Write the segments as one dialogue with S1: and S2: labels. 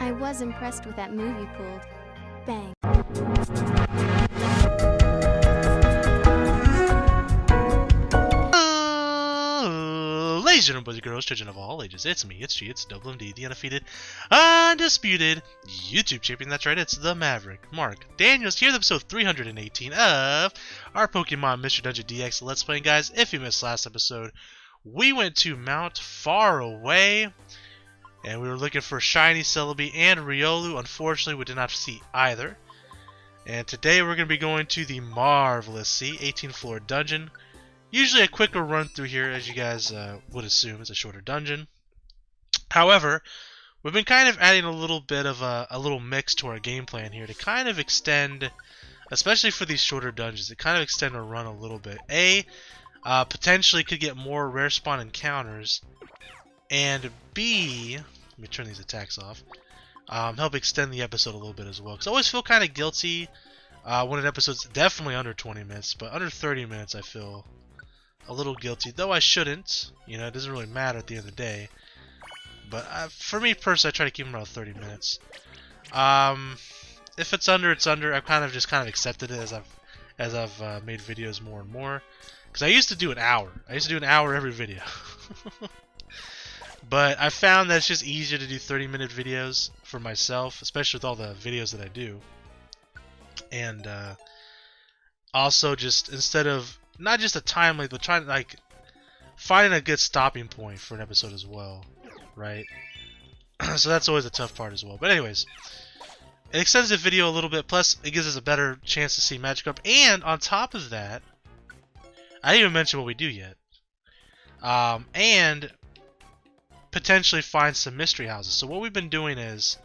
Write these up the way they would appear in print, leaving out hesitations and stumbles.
S1: I was impressed with that move you pulled. Bang.
S2: Ladies and gentlemen, boys and girls, children of all ages, it's me, it's Double MD, the undefeated, undisputed YouTube champion. That's right, it's the Maverick. Mark Daniels here with episode 318 of our Pokemon Mystery Dungeon DX Let's Play. Guys, if you missed last episode, we went to Mount Far Away, and we were looking for Shiny Celebi and Riolu. Unfortunately, we did not see either. And today we're going to be going to the Marvelous Sea 18th floor dungeon. Usually a quicker run through here, as you guys would assume. It's a shorter dungeon. However, we've been kind of adding a little bit of a little mix to our game plan here to kind of extend, especially for these shorter dungeons, to kind of extend our run a little bit. Potentially could get more rare spawn encounters, and B, let me turn these attacks off, help extend the episode a little bit as well. Because I always feel kind of guilty when an episode's definitely under 20 minutes, but under 30 minutes I feel a little guilty, though I shouldn't. You know, it doesn't really matter at the end of the day. But for me personally, I try to keep them around 30 minutes. If it's under, it's under. I've kind of accepted it as I've made videos more and more. Because I used to do an hour. I used to do an hour every video. But I found that it's just easier to do 30-minute videos for myself, especially with all the videos that I do. And also, just instead of not just a time limit, but trying to finding a good stopping point for an episode as well, right? So that's always a tough part as well. But anyways, it extends the video a little bit. Plus, it gives us a better chance to see Magikarp. And on top of that, I didn't even mention what we do yet. And potentially find some mystery houses. So what we've been doing is,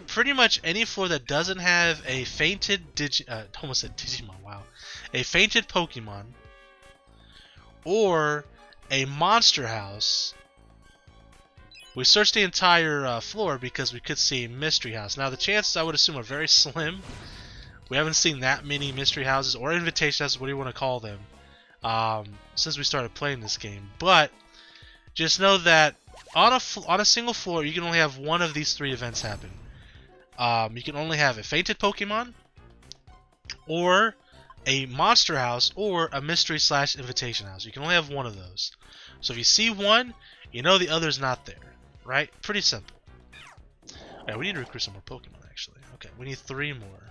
S2: pretty much any floor that doesn't have a fainted almost said Digimon, wow. A fainted Pokemon or a monster house, we search the entire floor because we could see a mystery house. Now the chances, I would assume, are very slim. We haven't seen that many mystery houses or invitation houses, what do you want to call them, since we started playing this game. But just know that on a single floor, you can only have one of these three events happen. You can only have a fainted Pokemon, or a monster house, or a mystery / invitation house. You can only have one of those. So if you see one, you know the other's not there, right? Pretty simple. Alright, we need to recruit some more Pokemon, actually. Okay, we need 3 more.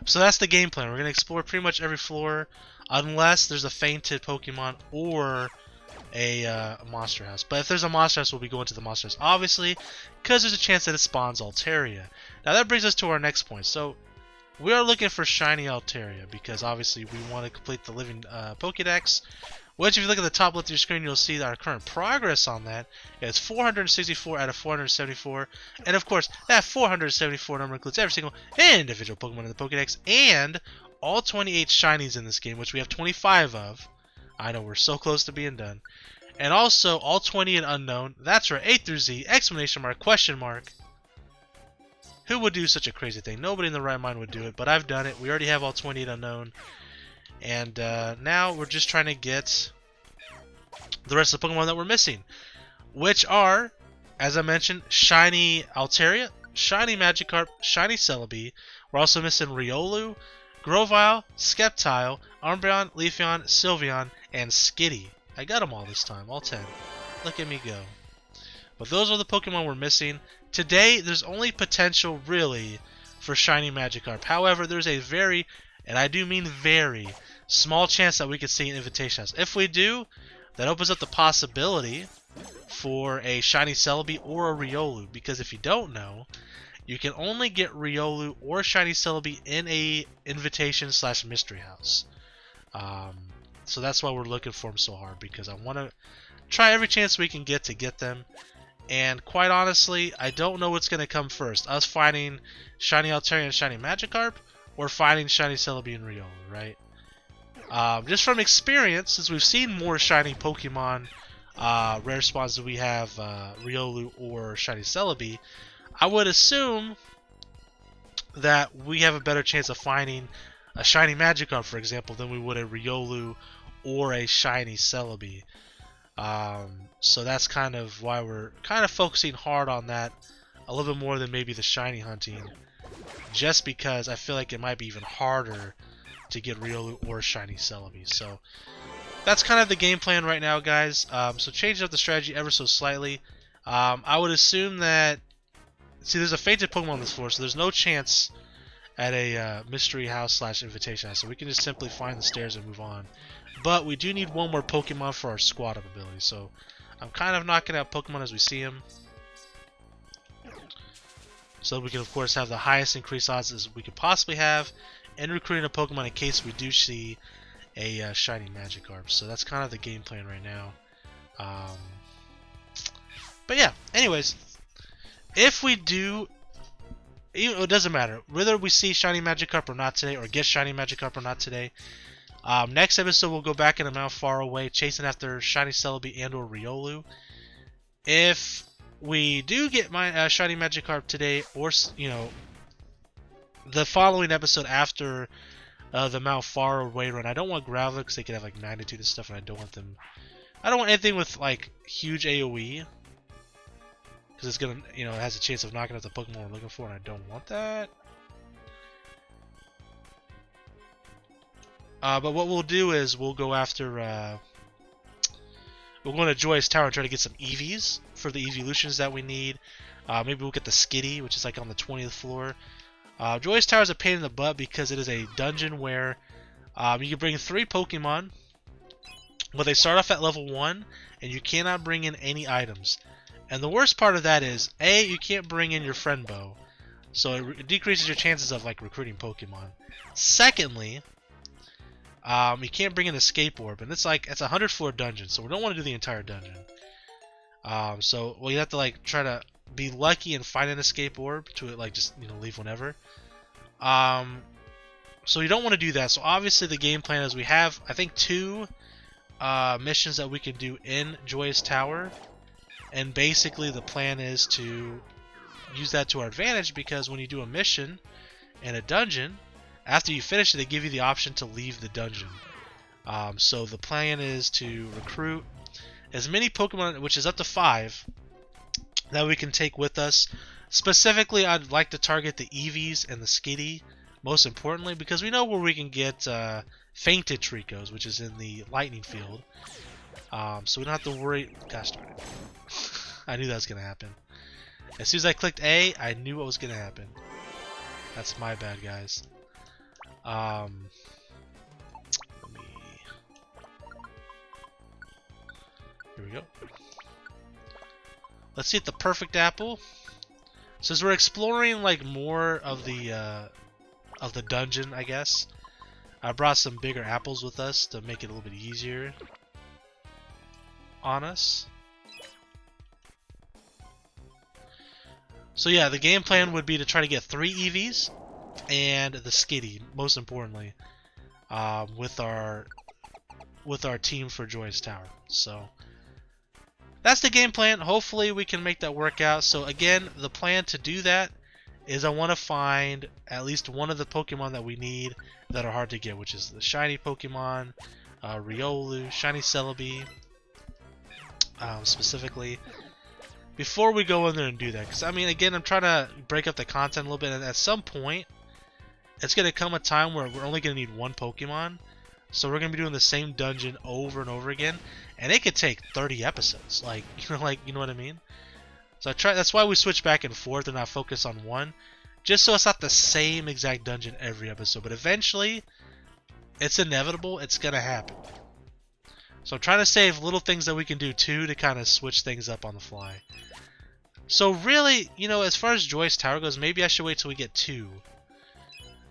S2: So that's the game plan. We're going to explore pretty much every floor, unless there's a fainted Pokemon or a monster house. But if there's a monster house, we'll be going to the monster house, obviously, because there's a chance that it spawns Altaria. Now that brings us to our next point. So we are looking for shiny Altaria because obviously we want to complete the living Pokédex, which if you look at the top left of your screen, you'll see that our current progress on that is 464 out of 474. And of course, that 474 number includes every single individual Pokemon in the Pokédex and all 28 shinies in this game, which we have 25 of. I know, we're so close to being done. And also all 20 in unknown. That's right, A through Z, exclamation mark, question mark. Who would do such a crazy thing? Nobody in the right mind would do it, but I've done it. We already have all 28 unknown. And now we're just trying to get the rest of the Pokemon that we're missing, which are, as I mentioned, shiny Altaria, shiny Magikarp, shiny Celebi. We're also missing Riolu, Grovyle, Sceptile, Umbreon, Leafeon, Sylveon, and Skitty. I got them all this time, all 10. Look at me go. But those are the Pokemon we're missing. Today, there's only potential, really, for shiny Magikarp. However, there's a very, and I do mean very, small chance that we could see an invitation house. If we do, that opens up the possibility for a shiny Celebi or a Riolu. Because if you don't know, you can only get Riolu or shiny Celebi in a invitation / mystery house. So that's why we're looking for them so hard, because I want to try every chance we can get to get them. And quite honestly, I don't know what's going to come first. Us finding shiny Altaria and shiny Magikarp, or finding shiny Celebi and Riolu, right? Just from experience, since we've seen more shiny Pokemon rare spawns than we have Riolu or shiny Celebi, I would assume that we have a better chance of finding a shiny Magikarp, for example, than we would a Riolu or a shiny Celebi. So that's kind of why we're kind of focusing hard on that a little bit more than maybe the shiny hunting, just because I feel like it might be even harder to get Riolu or shiny Celebi. So that's kind of the game plan right now, guys. So changing up the strategy ever so slightly. I would assume that, see, there's a fainted Pokemon on this floor, so there's no chance at a mystery house / invitation house, so we can just simply find the stairs and move on. But we do need one more Pokemon for our squad up ability, so I'm kind of knocking out Pokemon as we see them, so we can of course have the highest increased odds as we could possibly have in recruiting a Pokemon in case we do see a shiny Magikarp. So that's kind of the game plan right now. But yeah, anyways, if we do, it doesn't matter whether we see shiny Magikarp or not today, or get shiny Magikarp or not today. Next episode we'll go back in a Mount Far Away, chasing after shiny Celebi and or Riolu. If we do get my shiny Magikarp today, or the following episode after the Mount Far Away run, I don't want Graveler because they could have like 92 and stuff, and I don't want them. I don't want anything with like huge AOE. Because it's gonna, it has a chance of knocking out the Pokemon we're looking for, and I don't want that. But what we'll do is we'll go after, we'll go into Joyous Tower and try to get some EVs for the evolutions that we need. Maybe we'll get the Skitty, which is like on the 20th floor. Joyous Tower is a pain in the butt because it is a dungeon where you can bring 3 Pokemon, but they start off at level 1, and you cannot bring in any items. And the worst part of that is, A, you can't bring in your friend bow, so it decreases your chances of like recruiting Pokemon. Secondly, you can't bring in Escape Orb, and it's a 100 floor dungeon, so we don't want to do the entire dungeon. So you have to like try to be lucky and find an Escape Orb to like just leave whenever. So you don't want to do that. So obviously the game plan is we have, I think, 2 missions that we can do in Joyous Tower. And basically the plan is to use that to our advantage, because when you do a mission in a dungeon, after you finish it, they give you the option to leave the dungeon. So the plan is to recruit as many Pokemon, which is up to 5, that we can take with us. Specifically, I'd like to target the Eevees and the Skitty, most importantly, because we know where we can get fainted Tricos, which is in the Lightning Field. So we don't have to worry. Gosh darn it. I knew that was going to happen. As soon as I clicked A, I knew what was going to happen. That's my bad, guys. Here we go. Let's see if the perfect apple. So as we're exploring like more of the dungeon, I guess, I brought some bigger apples with us to make it a little bit easier on us. So yeah, the game plan would be to try to get 3 EVs and the Skitty, most importantly, with our team for Joyous Tower. So that's the game plan. Hopefully we can make that work out. So again, the plan to do that is I want to find at least one of the Pokemon that we need that are hard to get, which is the shiny Pokemon, Riolu, shiny Celebi, specifically, before we go in there and do that. Because I mean, again, I'm trying to break up the content a little bit, and at some point it's going to come a time where we're only going to need 1 Pokemon, so we're going to be doing the same dungeon over and over again, and it could take 30 episodes, you know what I mean? So that's why we switch back and forth and not focus on one, just so it's not the same exact dungeon every episode. But eventually, it's inevitable, it's going to happen. So I'm trying to save little things that we can do too to kind of switch things up on the fly. So really, as far as Joyous Tower goes, maybe I should wait till we get 2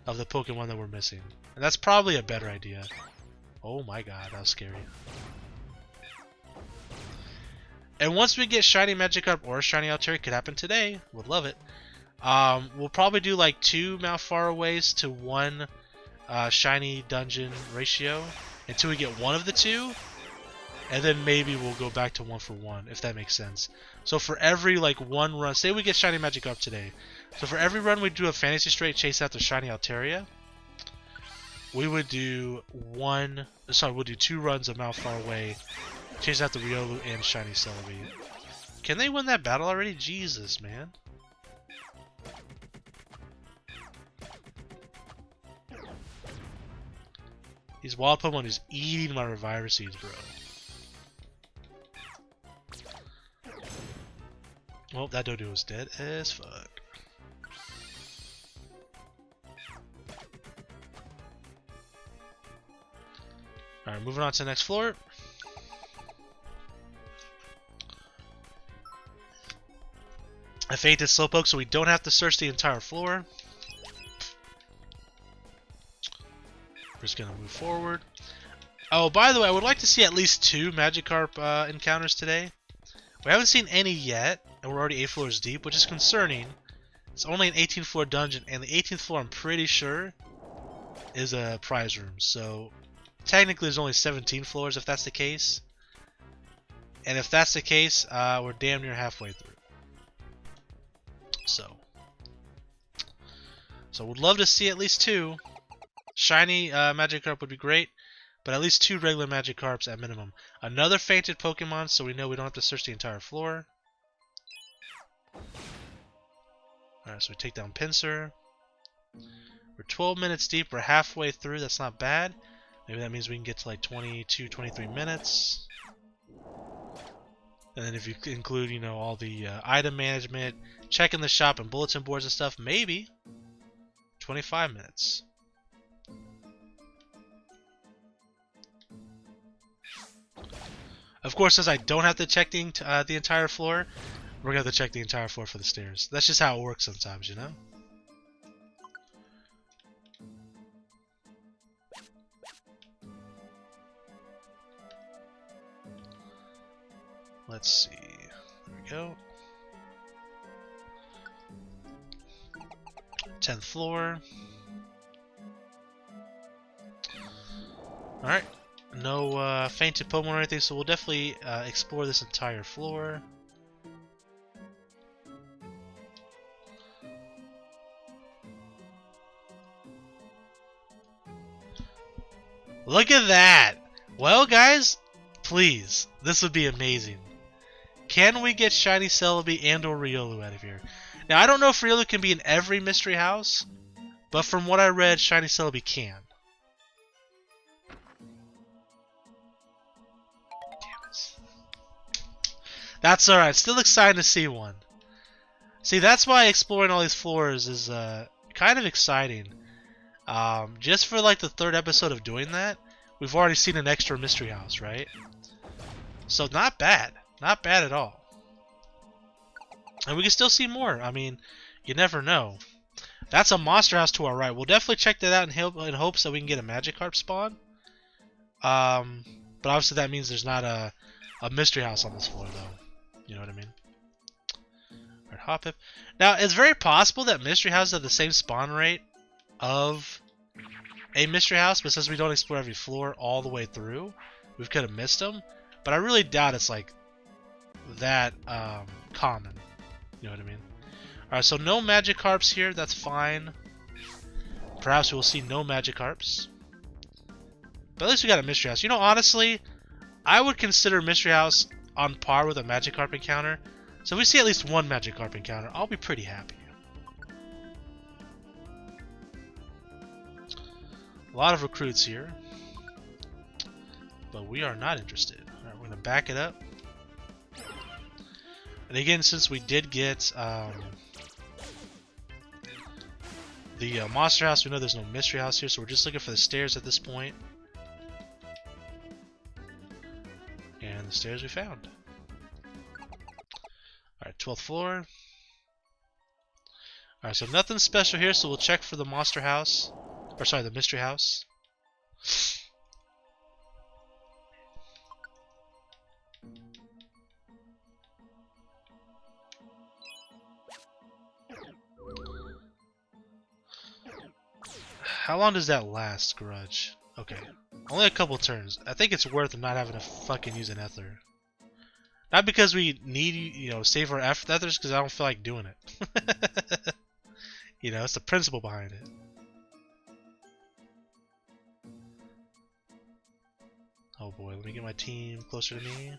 S2: of the Pokemon that we're missing. And that's probably a better idea. Oh my god, that was scary. And once we get shiny Magikarp or shiny Altaria, could happen today, would love it. We'll probably do like 2 Mount Far Aways to 1 shiny dungeon ratio until we get 1 of the 2. And then maybe we'll go back to 1 for 1, if that makes sense. So for every 1 run, say we get shiny Magikarp today. So for every run we do a Fantasy Straight chase after shiny Altaria, we would do we'll do 2 runs of Mount Far Away Chase out the Riolu and Shiny Celebi. Can they win that battle already? Jesus, man. These wild Pokemon is eating my Reviver Seeds, bro. Well, that Dodo was dead as fuck. Alright, moving on to the next floor. I fainted Slowpoke so we don't have to search the entire floor. We're just gonna move forward. Oh, by the way, I would like to see at least 2 Magikarp encounters today. We haven't seen any yet, and we're already 8 floors deep, which is concerning. It's only an 18th floor dungeon, and the 18th floor, I'm pretty sure, is a prize room. So, technically, there's only 17 floors if that's the case. And if that's the case, we're damn near halfway through. So would love to see at least 2. Shiny Magikarp would be great, but at least 2 regular Magikarps at minimum. Another fainted Pokemon, so we know we don't have to search the entire floor. Alright, so we take down Pinsir. We're 12 minutes deep, we're halfway through, that's not bad. Maybe that means we can get to like 22, 23 minutes. And then if you include, you know, all the item management, checking the shop and bulletin boards and stuff, maybe 25 minutes. Of course, since I don't have to check the entire floor, we're going to have to check the entire floor for the stairs. That's just how it works sometimes, you know? Let's see. There we go. 10th floor. Alright. No fainted Pokemon or anything, so we'll definitely explore this entire floor. Look at that! Well, guys, please, this would be amazing. Can we get Shiny Celebi and or Riolu out of here? Now, I don't know if Riolu can be in every mystery house, but from what I read, Shiny Celebi can. Damn it. That's alright. Still excited to see one. See, that's why exploring all these floors is kind of exciting. Just for like the 3rd episode of doing that, we've already seen an extra mystery house, right? So not bad. Not bad at all. And we can still see more. I mean, you never know. That's a monster house to our right. We'll definitely check that out in hopes that we can get a Magikarp spawn. But obviously that means there's not a mystery house on this floor, though. You know what I mean? Alright, Hoppip. Now, it's very possible that mystery houses have the same spawn rate of a mystery house, but since we don't explore every floor all the way through, we could have missed them. But I really doubt it's like that common. You know what I mean? Alright, so no Magikarps here, that's fine. Perhaps we will see no Magikarps. But at least we got a Mystery House. You know, honestly, I would consider Mystery House on par with a Magikarp encounter. So if we see at least one Magikarp encounter, I'll be pretty happy. A lot of recruits here. But we are not interested. Alright, we're going to back it up. And again, since we did get the monster house, we know there's no mystery house here, so we're just looking for the stairs at this point. And the stairs we found. Alright, 12th floor. Alright, so nothing special here, so we'll check for the monster house. Or sorry, the mystery house. How long does that last, Grudge? Okay. Only a couple turns. I think it's worth not having to fucking use an Ether. Not because we need, you know, save our Ethers, because I don't feel like doing it. You know, it's the principle behind it. Oh boy, let me get my team closer to me.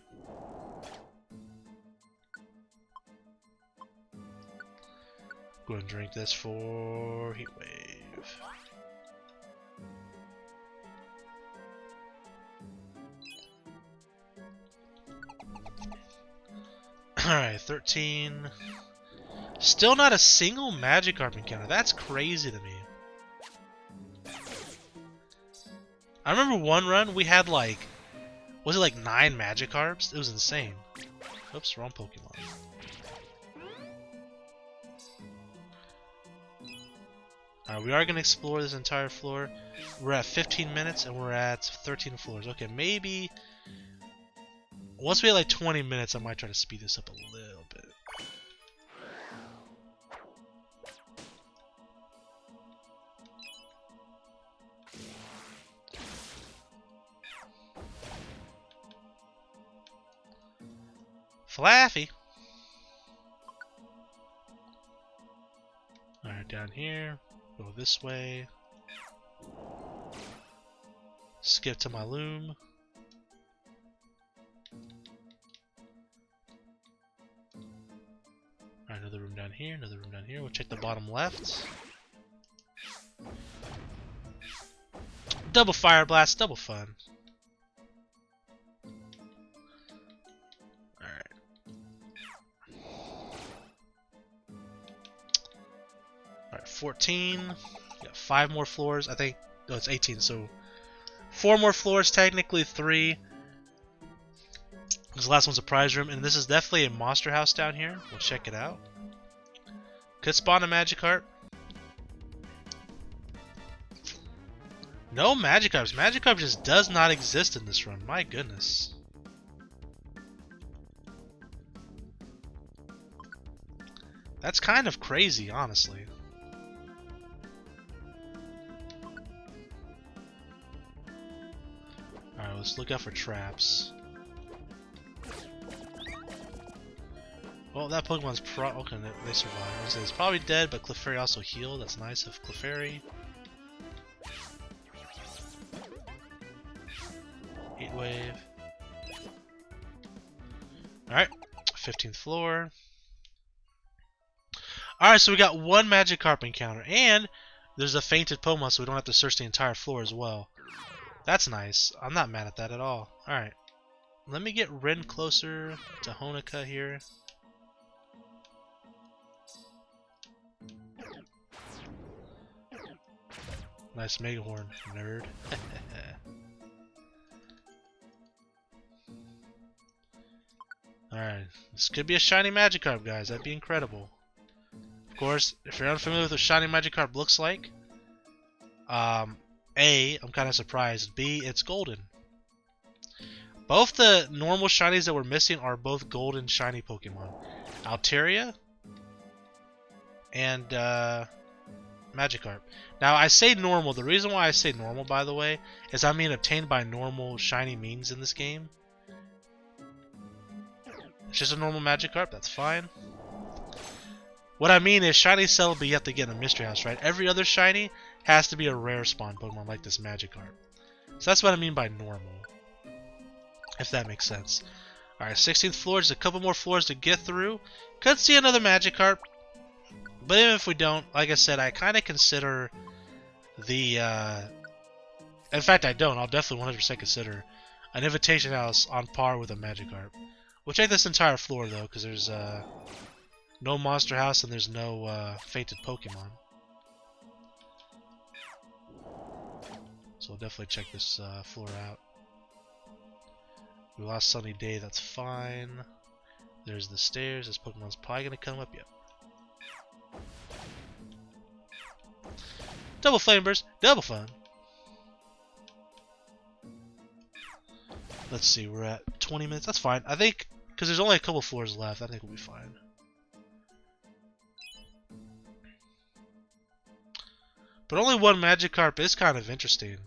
S2: Go ahead and drink this for Heat Wave. Alright, 13. Still not a single Magikarp encounter. That's crazy to me. I remember one run we had like, was it like 9 Magikarps? It was insane. Oops, wrong Pokemon. Alright, we are going to explore this entire floor. We're at 15 minutes and we're at 13 floors. Okay, maybe once we hit like 20 minutes, I might try to speed this up a little bit. Flaffy! Alright, down here. Go this way. Skip to my loom. Alright, another room down here, another room down here. We'll check the bottom left. Double Fire Blast, double fun. Alright. Alright, 14. Got 5 more floors. I think, no, it's 18, so 4 more floors, technically 3. This last one's a prize room, and this is definitely a monster house down here. We'll check it out. Could spawn a Magikarp. No Magikarps. Magikarp just does not exist in this run. My goodness. That's kind of crazy, honestly. Alright, let's look out for traps. Well, that Pokemon's okay, they survived. So it's probably dead, but Clefairy also healed. That's nice of Clefairy. Heat Wave. Alright, 15th floor. Alright, so we got 1 Magikarp encounter, and there's a fainted Pokemon, so we don't have to search the entire floor as well. That's nice. I'm not mad at that at all. Alright, let me get Rin closer to Honoka here. Nice Megahorn, nerd. Alright, this could be a shiny Magikarp, guys. That'd be incredible. Of course, if you're unfamiliar with what shiny Magikarp looks like, A, I'm kind of surprised. B, it's golden. Both the normal shinies that we're missing are both golden shiny Pokemon. Altaria and Magikarp. Now, I say normal. The reason why I say normal, by the way, is I mean obtained by normal shiny means in this game. It's just a normal Magikarp, that's fine. What I mean is shiny Celebi you have to get in a mystery house, right? Every other shiny has to be a rare spawn Pokemon like this Magikarp. So that's what I mean by normal. If that makes sense. Alright, 16th floor, just a couple more floors to get through. Could see another Magikarp. But even if we don't, like I said, I kind of consider the... in fact, I don't. I'll definitely 100% consider an invitation house on par with a Magikarp. We'll check this entire floor, though, because there's no monster house and there's no fainted Pokemon. So we'll definitely check this floor out. We lost Sunny Day, that's fine. There's the stairs. This Pokemon's probably going to come up. Yep. Double Flame Burst, double fun. Let's see, we're at 20 minutes. That's fine. I think, because there's only a couple floors left, I think we'll be fine. But only 1 Magikarp is kind of interesting.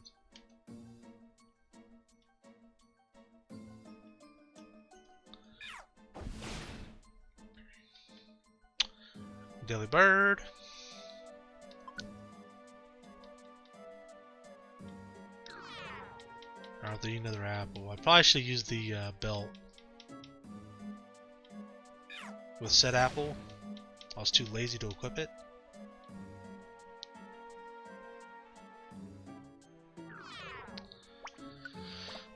S2: Daily Bird. I don't need another apple. I probably should use the belt with said apple. I was too lazy to equip it.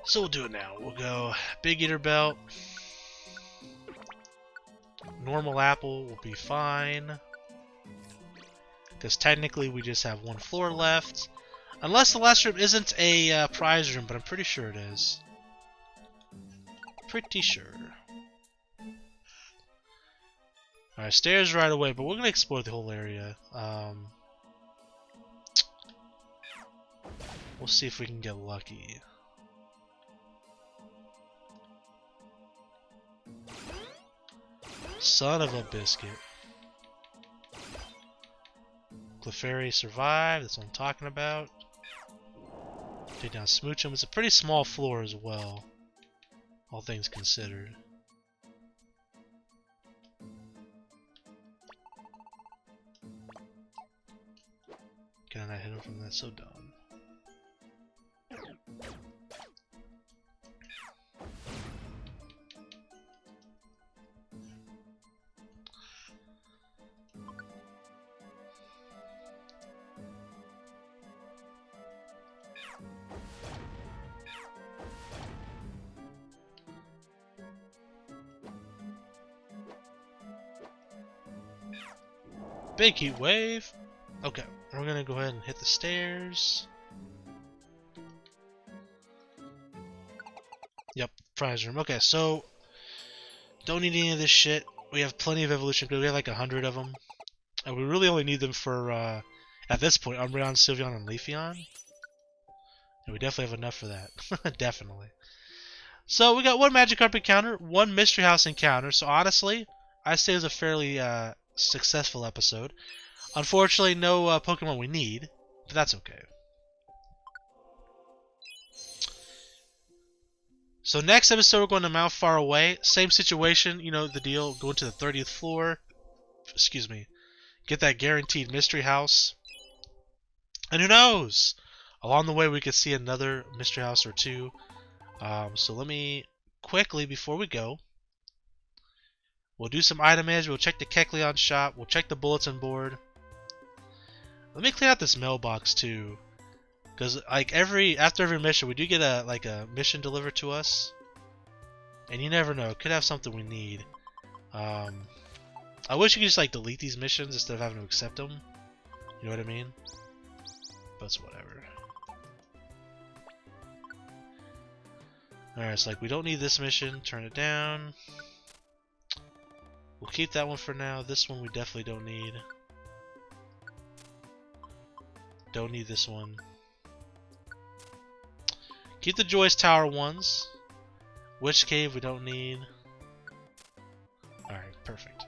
S2: So we'll do it now. We'll go Big Eater Belt. Normal apple will be fine. Because technically we just have one floor left. Unless the last room isn't a prize room, but I'm pretty sure it is. Pretty sure. Alright, stairs right away, but we're going to explore the whole area. We'll see if we can get lucky. Son of a biscuit. Clefairy survived, that's what I'm talking about. Take down Smoochum. It's a pretty small floor as well, all things considered. Can I not hit him from that? So dumb. Big heat wave. Okay, we're gonna go ahead and hit the stairs. Yep, prize room. Okay, so don't need any of this shit. We have plenty of evolution because we have like 100 of them, and we really only need them for at this point Umbreon, Sylveon, and Leafeon. And we definitely have enough for that. Definitely. So we got one Magikarp encounter, one Mystery House encounter. So honestly, I say it was a fairly successful episode. Unfortunately, no Pokemon we need, but that's okay. So next episode, we're going to Mount Far Away. Same situation, you know the deal. Going to the 30th floor. Excuse me. Get that guaranteed Mystery House. And who knows? Along the way, we could see another Mystery House or two. So let me quickly, before we go, we'll do some item management. We'll check the Kecleon shop. We'll check the bulletin board. Let me clean out this mailbox too, because like after every mission, we do get a mission delivered to us, and you never know, it could have something we need. I wish you could just like delete these missions instead of having to accept them. You know what I mean? But it's whatever. Alright, it's like we don't need this mission. Turn it down. We'll keep that one for now. This one we definitely don't need. Don't need this one. Keep the Joyous Tower ones. Witch Cave we don't need. Alright, perfect.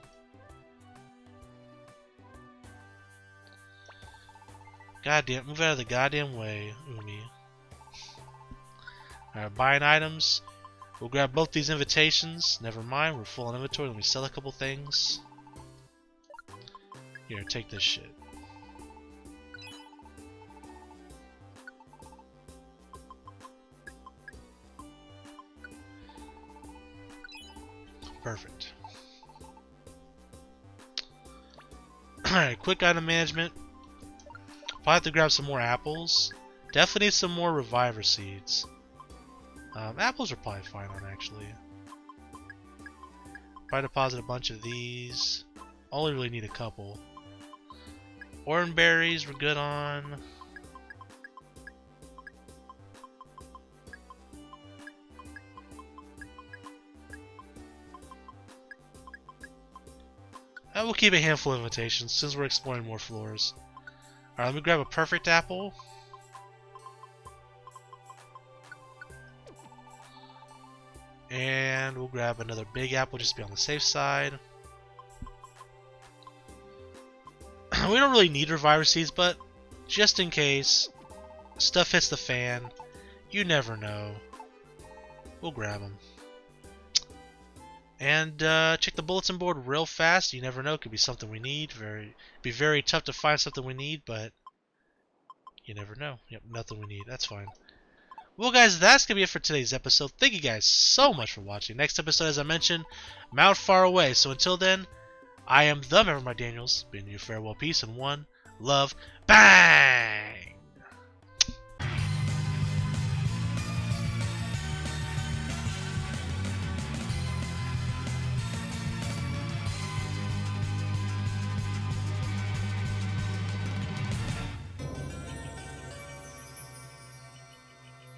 S2: Goddamn, move out of the goddamn way, Umi. Alright, buying items. We'll grab both these invitations. Never mind, we're full on inventory. Let me sell a couple things. Here, take this shit. Perfect. Alright, quick item management. Probably have to grab some more apples. Definitely need some more Reviver Seeds. Apples are probably fine on, actually. Probably deposit a bunch of these. Only really need a couple. Oran berries we're good on. And we'll keep a handful of invitations since we're exploring more floors. Alright, let me grab a perfect apple. And we'll grab another big apple just to be on the safe side. We don't really need Reviver Seeds, but just in case stuff hits the fan, you never know. We'll grab them. And check the bulletin board real fast. You never know, could be something we need. Be very tough to find something we need, but you never know. Yep, nothing we need. That's fine. Well, guys, that's going to be it for today's episode. Thank you guys so much for watching. Next episode, as I mentioned, Mount Far Away. So until then, I am the Maverick Daniels, bidding you farewell, peace, and one love. Bang!